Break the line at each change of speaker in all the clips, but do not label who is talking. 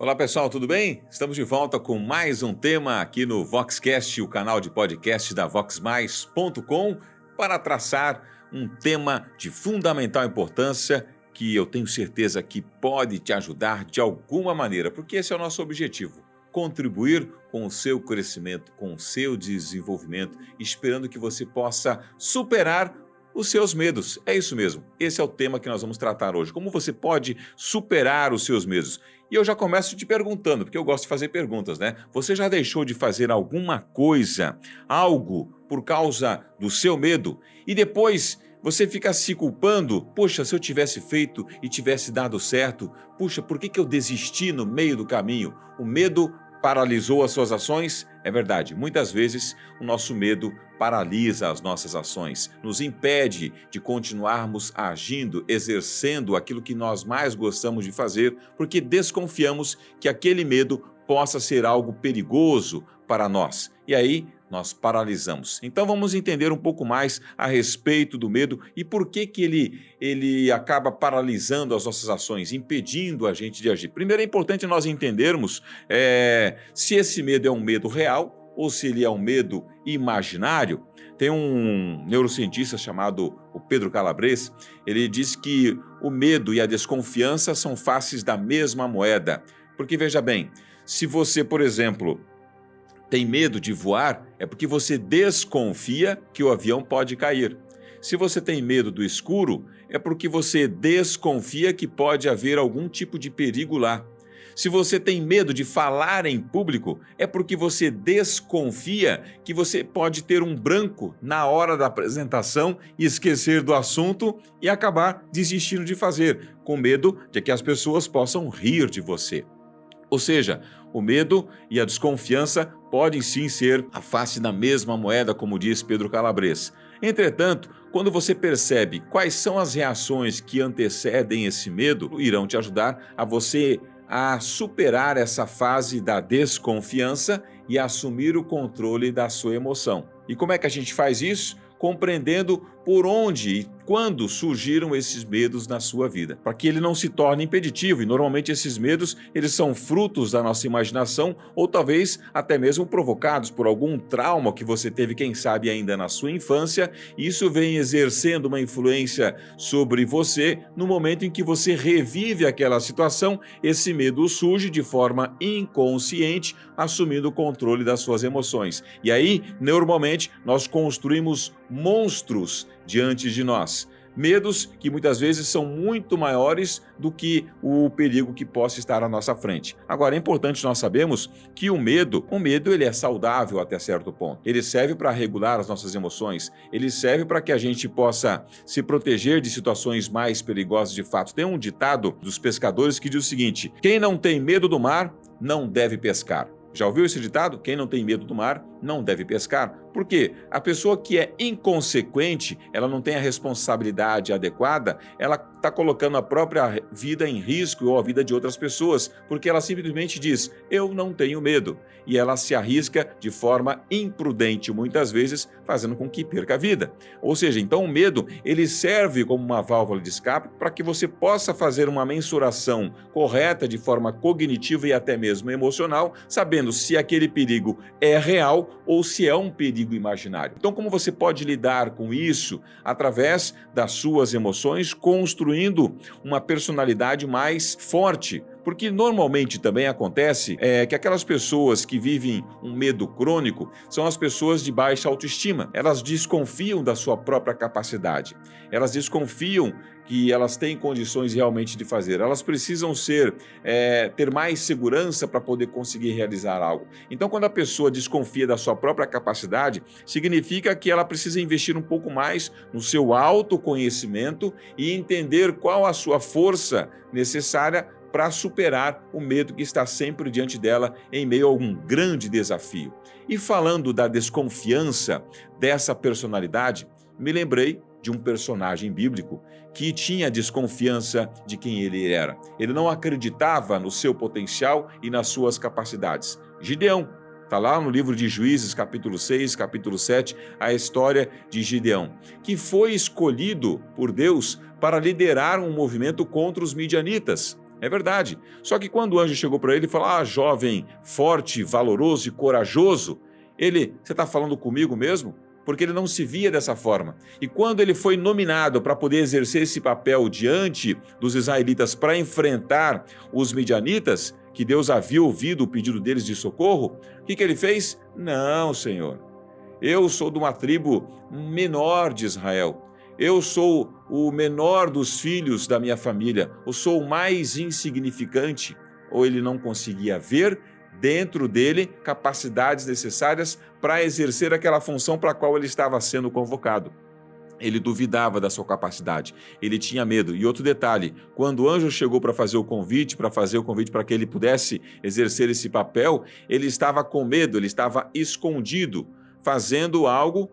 Olá pessoal, tudo bem? Estamos de volta com mais um tema aqui no VoxCast, o canal de podcast da voxmais.com, para traçar um tema de fundamental importância que eu tenho certeza que pode te ajudar de alguma maneira, porque esse é o nosso objetivo, contribuir com o seu crescimento, com o seu desenvolvimento, esperando que você possa superar os seus medos. É isso mesmo, esse é o tema que nós vamos tratar hoje. Como você pode superar os seus medos? E eu já começo te perguntando, porque eu gosto de fazer perguntas, né? Você já deixou de fazer alguma coisa, algo, por causa do seu medo? E depois você fica se culpando? Poxa, se eu tivesse feito e tivesse dado certo, puxa, por que eu desisti no meio do caminho? O medo paralisou as suas ações? É verdade, muitas vezes o nosso medo paralisa as nossas ações, nos impede de continuarmos agindo, exercendo aquilo que nós mais gostamos de fazer, porque desconfiamos que aquele medo possa ser algo perigoso para nós. E aí nós paralisamos. Então vamos entender um pouco mais a respeito do medo e por que ele acaba paralisando as nossas ações, impedindo a gente de agir. Primeiro é importante nós entendermos se esse medo é um medo real ou se ele é um medo imaginário. Tem um neurocientista chamado o Pedro Calabres, ele diz que o medo e a desconfiança são faces da mesma moeda. Porque veja bem, se você, por exemplo, tem medo de voar, é porque você desconfia que o avião pode cair. Se você tem medo do escuro, é porque você desconfia que pode haver algum tipo de perigo lá. Se você tem medo de falar em público, é porque você desconfia que você pode ter um branco na hora da apresentação e esquecer do assunto e acabar desistindo de fazer, com medo de que as pessoas possam rir de você. Ou seja, o medo e a desconfiança podem sim ser a face da mesma moeda, como diz Pedro Calabres. Entretanto, quando você percebe quais são as reações que antecedem esse medo, irão te ajudar a superar essa fase da desconfiança e assumir o controle da sua emoção. E como é que a gente faz isso? Compreendendo por onde e quando surgiram esses medos na sua vida, para que ele não se torne impeditivo. E normalmente esses medos, eles são frutos da nossa imaginação ou talvez até mesmo provocados por algum trauma que você teve, quem sabe, ainda na sua infância. E isso vem exercendo uma influência sobre você. No momento em que você revive aquela situação, esse medo surge de forma inconsciente, assumindo o controle das suas emoções. E aí, normalmente, nós construímos monstros diante de nós. Medos que muitas vezes são muito maiores do que o perigo que possa estar à nossa frente. Agora, é importante nós sabermos que o medo ele é saudável até certo ponto. Ele serve para regular as nossas emoções, ele serve para que a gente possa se proteger de situações mais perigosas de fato. Tem um ditado dos pescadores que diz o seguinte: quem não tem medo do mar, não deve pescar. Já ouviu esse ditado? Quem não tem medo do mar, não deve pescar. Por quê? A pessoa que é inconsequente, ela não tem a responsabilidade adequada, ela está colocando a própria vida em risco ou a vida de outras pessoas, porque ela simplesmente diz, eu não tenho medo. E ela se arrisca de forma imprudente, muitas vezes, fazendo com que perca a vida. Ou seja, então o medo, ele serve como uma válvula de escape para que você possa fazer uma mensuração correta de forma cognitiva e até mesmo emocional, sabendo se aquele perigo é real ou se é um perigo imaginário. Então, como você pode lidar com isso? Através das suas emoções, construindo uma personalidade mais forte. Porque normalmente também acontece que aquelas pessoas que vivem um medo crônico são as pessoas de baixa autoestima. Elas desconfiam da sua própria capacidade. Elas desconfiam que elas têm condições realmente de fazer. Elas precisam ter mais segurança para poder conseguir realizar algo. Então, quando a pessoa desconfia da sua própria capacidade, significa que ela precisa investir um pouco mais no seu autoconhecimento e entender qual a sua força necessária para superar o medo que está sempre diante dela em meio a um grande desafio. E falando da desconfiança dessa personalidade, me lembrei de um personagem bíblico que tinha desconfiança de quem ele era. Ele não acreditava no seu potencial e nas suas capacidades. Gideão. Está lá no livro de Juízes, capítulo 6, capítulo 7, a história de Gideão, que foi escolhido por Deus para liderar um movimento contra os midianitas. É verdade. Só que quando o anjo chegou para ele e falou, jovem, forte, valoroso e corajoso, você está falando comigo mesmo? Porque ele não se via dessa forma. E quando ele foi nominado para poder exercer esse papel diante dos israelitas para enfrentar os midianitas, que Deus havia ouvido o pedido deles de socorro, o que ele fez? Não, Senhor. Eu sou de uma tribo menor de Israel. Eu sou o menor dos filhos da minha família. Eu sou o mais insignificante. Ou ele não conseguia ver dentro dele capacidades necessárias para exercer aquela função para a qual ele estava sendo convocado. Ele duvidava da sua capacidade, ele tinha medo. E outro detalhe, quando o anjo chegou para fazer o convite para que ele pudesse exercer esse papel, ele estava com medo, ele estava escondido, fazendo algo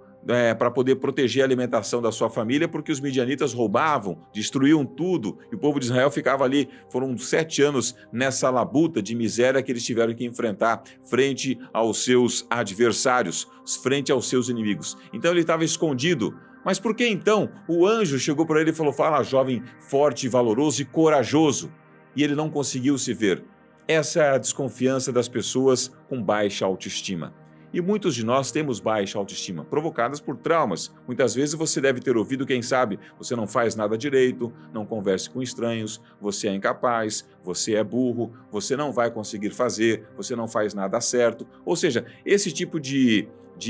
para poder proteger a alimentação da sua família, porque os midianitas roubavam, destruíam tudo, e o povo de Israel ficava ali. Foram 7 anos nessa labuta de miséria que eles tiveram que enfrentar frente aos seus adversários, frente aos seus inimigos. Então ele estava escondido. Mas por que então o anjo chegou para ele e falou, fala, jovem, forte, valoroso e corajoso, e ele não conseguiu se ver? Essa é a desconfiança das pessoas com baixa autoestima. E muitos de nós temos baixa autoestima, provocadas por traumas. Muitas vezes você deve ter ouvido, quem sabe, você não faz nada direito, não converse com estranhos, você é incapaz, você é burro, você não vai conseguir fazer, você não faz nada certo. Ou seja, esse tipo de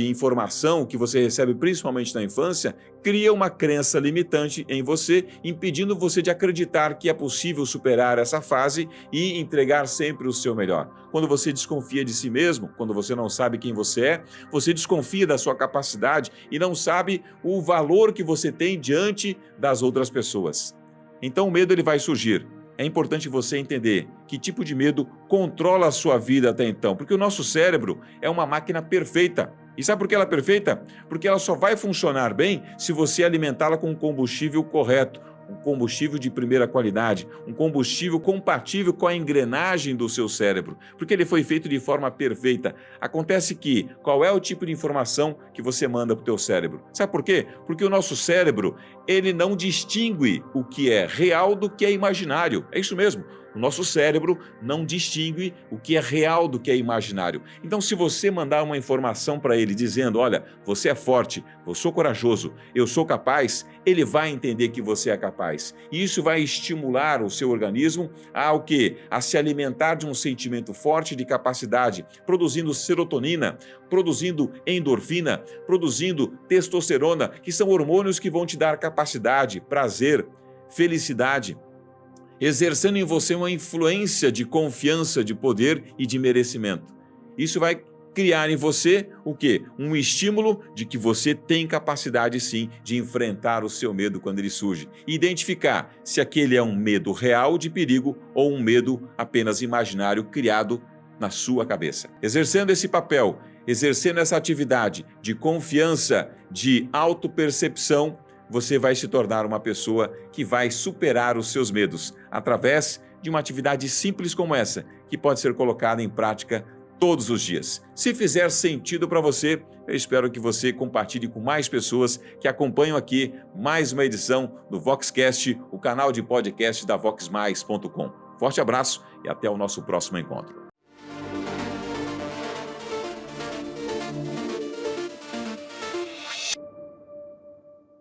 informação que você recebe principalmente na infância, cria uma crença limitante em você, impedindo você de acreditar que é possível superar essa fase e entregar sempre o seu melhor. Quando você desconfia de si mesmo, quando você não sabe quem você é, você desconfia da sua capacidade e não sabe o valor que você tem diante das outras pessoas. Então o medo ele vai surgir. É importante você entender que tipo de medo controla a sua vida até então, porque o nosso cérebro é uma máquina perfeita. E sabe por que ela é perfeita? Porque ela só vai funcionar bem se você alimentá-la com um combustível correto, um combustível de primeira qualidade, um combustível compatível com a engrenagem do seu cérebro, porque ele foi feito de forma perfeita. Acontece que, qual é o tipo de informação que você manda para o teu cérebro? Sabe por quê? Porque o nosso cérebro, ele não distingue o que é real do que é imaginário. É isso mesmo. O nosso cérebro não distingue o que é real do que é imaginário. Então, se você mandar uma informação para ele dizendo, olha, você é forte, eu sou corajoso, eu sou capaz, ele vai entender que você é capaz. E isso vai estimular o seu organismo ao quê? A se alimentar de um sentimento forte de capacidade, produzindo serotonina, produzindo endorfina, produzindo testosterona, que são hormônios que vão te dar capacidade, prazer, felicidade, exercendo em você uma influência de confiança, de poder e de merecimento. Isso vai criar em você o quê? Um estímulo de que você tem capacidade sim de enfrentar o seu medo quando ele surge. E identificar se aquele é um medo real de perigo ou um medo apenas imaginário criado na sua cabeça. Exercendo esse papel, exercendo essa atividade de confiança, de autopercepção, você vai se tornar uma pessoa que vai superar os seus medos através de uma atividade simples como essa, que pode ser colocada em prática todos os dias. Se fizer sentido para você, eu espero que você compartilhe com mais pessoas que acompanham aqui mais uma edição do VoxCast, o canal de podcast da VoxMais.com. Forte abraço e até o nosso próximo encontro.